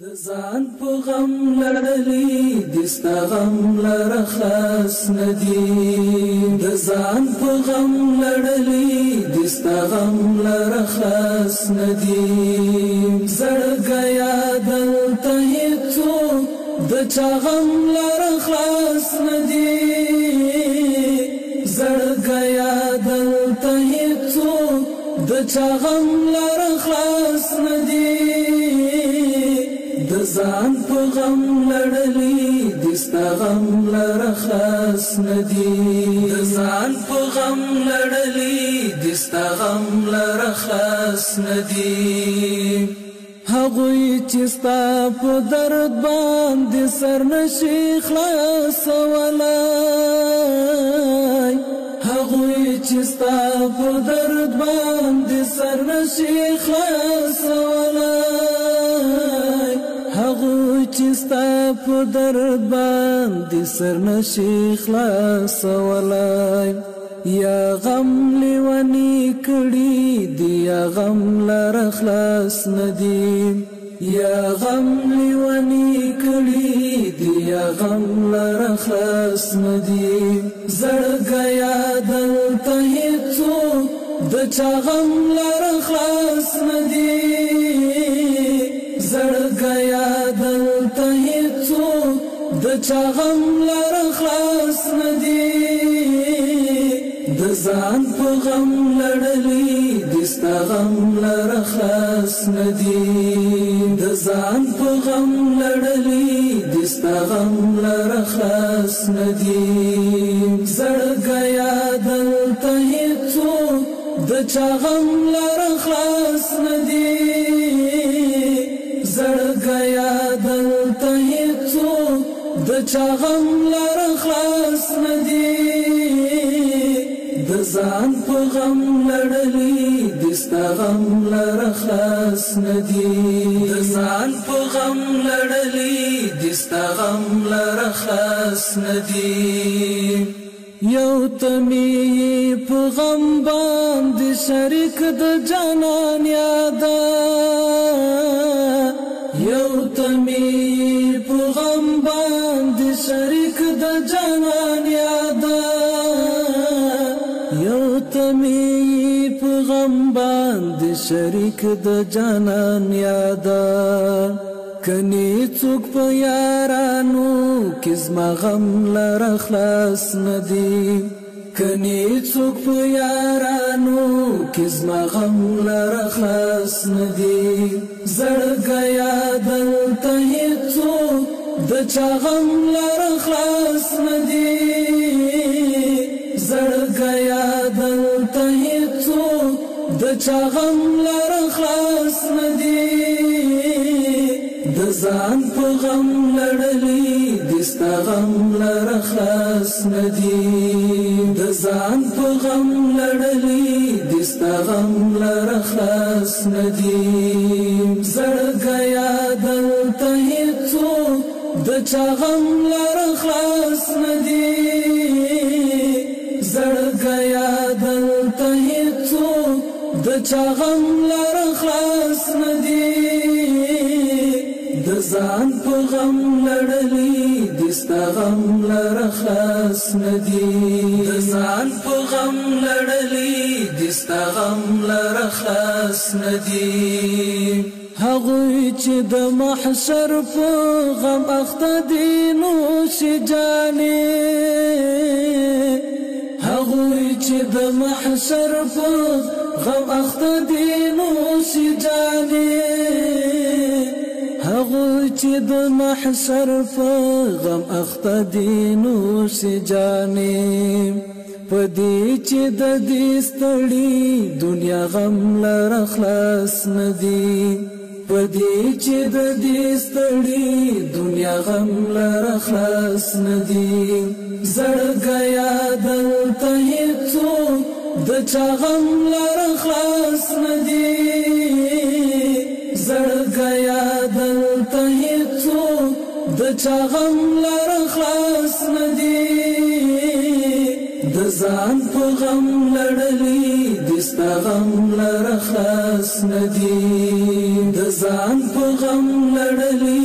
د ځان په غم لړلې دستا غم لره خلاص ندی د ځان په غم لړلې دستا غم لره خلاص ندی زړګیا دلته هیڅو د چا غم لره خلاص ندی زړګیا دلته هیڅو د چا غم لره خلاص ندی د ځان په غم لړلې دستا غم لره خلاص ندی د ځان په غم لړلې دستا غم لره خلاص ندی هغوی چې ستا په درد باندې سر نشي خلاصولای هغوی چې ستا په درد باندې سر نشي خلاصولای هغوی چې ستا په درد باندې سر نشي خلاصولای یا غم لیونی کړي دی یا غم لره خلاص ندی یا غم لیونی کړي دی یا غم لره خلاص ندی زړګیا دلته هیڅو د چا غم لره خلاص ندی زړګیا دلته هیڅو د چا غم لره خلاص ندی د ځان په غم لړلې دستا غم لره خلاص ندی د ځان په غم لړلې دستا غم لره خلاص ندی زړګیا دلته هیڅو د چا غم لره خلاص ندی زړګیا دلته هیڅو د چا غم لره خلاص ندی د ځان په غم لړلې دستا غم لره خلاص ندی د ځان په غم لړلې دستا غم لره خلاص ندی یو تمی په غم باندې شریک د جانان یادا یو تمی په غم باندې شریک د جانان یادا یو تمی په غم باندې شریک د جانان یادا کني څوک په یارانو کې زما غم لره خلاص ندی کني څوک په یارانو کې زما غم لره خلاص ندی زړګیا دلته هیڅو د چا غم لره خلاص ندی زړګیا دلته هیڅو د چا غم لره خلاص ندی د ځان په غم لړلې دستا غم لره خلاص ندی د ځان په غم لړلې دستا غم لره خلاص ندی زړګیا دلته هیڅو د چا غم لره خلاص ندی زړګیا دلته هیڅو د چا غم لره خلاص ندی د ځان په غم لړلې دستا غم لره خلاص ندی د ځان په غم لړلې دستا غم لره خلاص ندی هغوی چې د محشر په غم اخته دي نوش جانې هغوی چې د محشر په غم اخته دي نوش جانې هغوی چې د محشر په غم اخته دي نوش جانې پدې چې د دې ستړي دنیا غم لره خلاص ندی پدې چې د دې ستړي دنیا غم لره خلاص ندی زړګیا دلته هیڅو د چا غم لره خلاص ندی زړګیا دلته هیڅو د چا غم لره خلاص ندی د ځان په غم لړلې دستا غم لره خلاص ندی د ځان په غم لړلې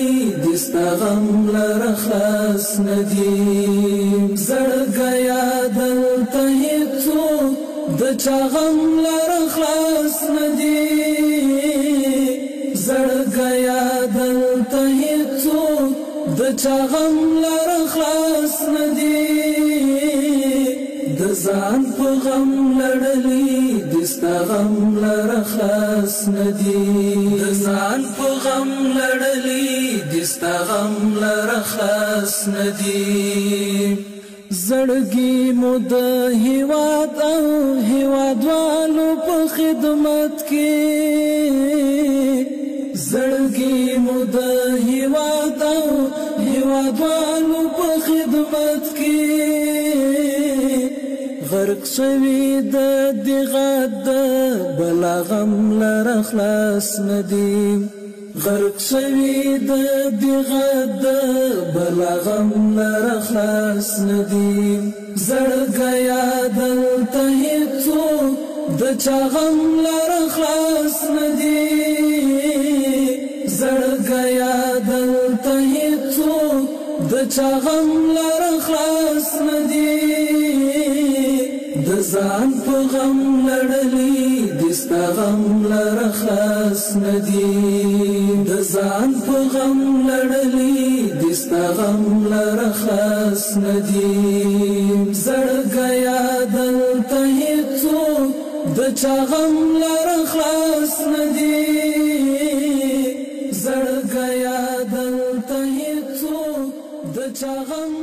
دستا غم لر خلاص ندیم زړګیا دلته هیڅوک د چا غم لر خلاص ندی زړګیا دلته هیڅوک د چا غم لر خلاص ندی د ځان په غم لړلی دستا غم لر خلاص ندی د ځان په غم لړلی دستا غم لر خلاص ندی زړګي مو د هیواد او هیوادوالو په خدمت کې زړګي مو د هیواد او هیوادوالو په خدمت کې غرق شوی د دغد بلا غم لر خلاص ندیم غرق شوی د دغد بلا غم لر خلاص ندیم زړګیا دلته هیڅوک د چا غم لر خلاص ندی زړګیا دلته هیڅوک د چا غم لر خلاص ندی د ځان په غم لړلی دستا غم لر خلاص ندی د ځان په غم لړلی دستا غم لر خلاص ندی زړګیا دلته هیڅوک د چا غم لر خلاص ندی زړګیا دلته هیڅوک د چا غم